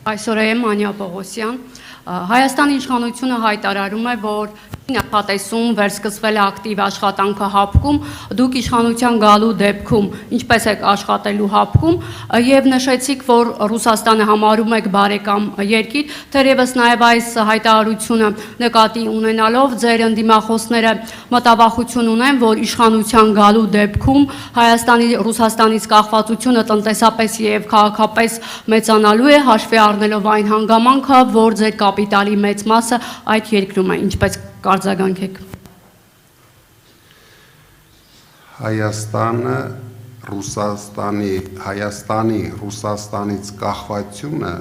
Այսօր եմ Անյա Պողոսյան, Հայաստանի իշխանությունը հայտարարում է, որ նախատեսում վերսկսվել է ակտիվ աշխատանքը հապկում, դուք իշխանության գալու դեպքում ինչպես եք աշխատելու հապկում եւ նշեցիք, որ Ռուսաստանը համարում եք բարեկամ երկիր, թերևս նաեւ այս հայտարարությունը նկատի ունենալով ձեր ընդդիմախոսները մտավախություն ունեն, որ իշխանության գալու դեպքում Հայաստանի Ռուսաստանից կախվածությունը տնտեսապես եւ քաղաքապես մեծանալու է, հաշվի առնելով այն հանգամանքը, որ ձեր կապիտալի մեծ մասը այդ երկրում է, ինչպես կարձագանքեք։ Հայաստանի Ռուսաստանից կախվածությունը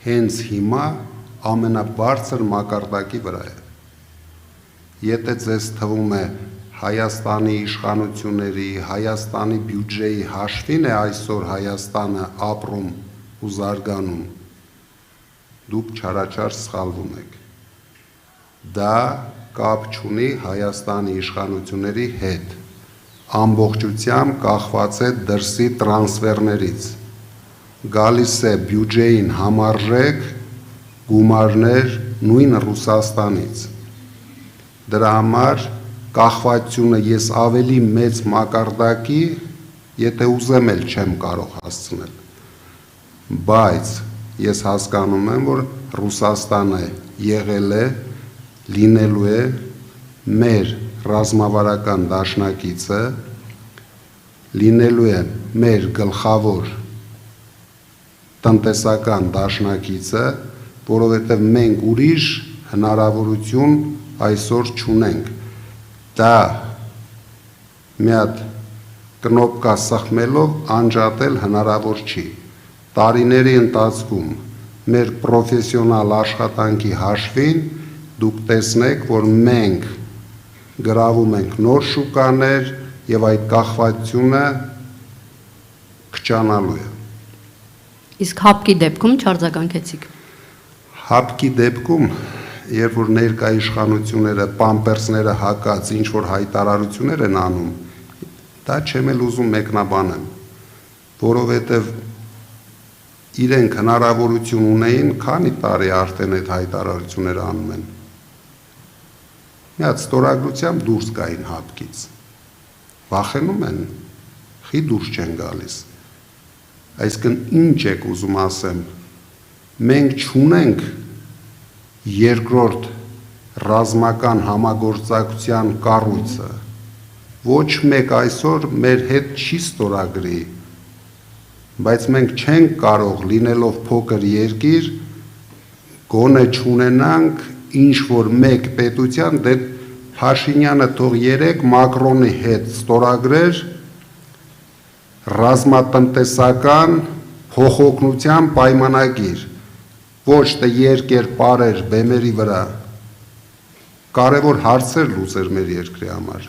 հենց հիմա ամենաբարձր մակարդակի վրա է։ Եթե ձեզ թվում է Հայաստանի իշխանությունների, Հայաստանի բյուջեի հաշվին է այսօր Հայաստանը ապրում ու զարգանում, դուք չարաչար սխալվում եք։ Դա կապ չունի Հայաստանի իշխանությունների հետ, ամբողջությամբ կախված է դրսի տրանսֆերներից, գալիս է բյուջեին համարժեք գումարներ նույն Ռուսաստանից, դրա համար կախվածությունը ես ավելի մեծ մակարդակի, եթե ուզեմ էլ չեմ կարող հասցնել, բայց ես հասկանում եմ, որ Ռուսաստանը եղել է, լինելու է մեր ռազմավարական դաշնակիցը, լինելու է մեր գլխավոր տնտեսական դաշնակիցը, որովհետև մենք ուրիշ հնարավորություն այսօր չունենք։ Դա մի հատ կնոպկա սխմելով անջատել հնարավոր չի։ Տարիների ընթացքում մեր պրոֆեսիոնալ աշխատանքի հաշվին դուք տեսնեք, որ մենք գրավում ենք նոր շուկաներ եւ այդ կախվածությունը քչանալու է։ Իսկ հապկի դեպքում չարձագանքեցիք։ Հապկի դեպքում, երբ որ ներկա իշխանությունները պամպերսները հակած ինչ որ հայտարարություններ են անում, դա չեմ էլ ուզում մեկնաբանեմ, որովհետև իրենք հնարավորություն ունեին, քանի տարի արդեն այդ հայտարարությունները անում են։ Մի հատ ստորագրությամբ դուրս գային հապկից։ Վախենում են, խի դուրս չեն գալիս։ Այսինքն ինչ եք ուզում ասեմ, մենք չունենք երկրորդ ռազմական համագործակցության կառույցը, ոչ մեկ այսօր մեր հետ չի ստորագրի, բայց մենք չենք կարող լինելով փոքր երկիր, գոնե չունենանք ինչ-որ մեկ պետության, դե Փաշինյանը թող երեք Մակրոնի հետ ստորագրեր ռազմատնտեսական փոխօգնության պայմանագիր, ոչ թե երկեր-պարեր բեմերի վրա, կարևոր հարցեր լուծեր մեր երկրի համար։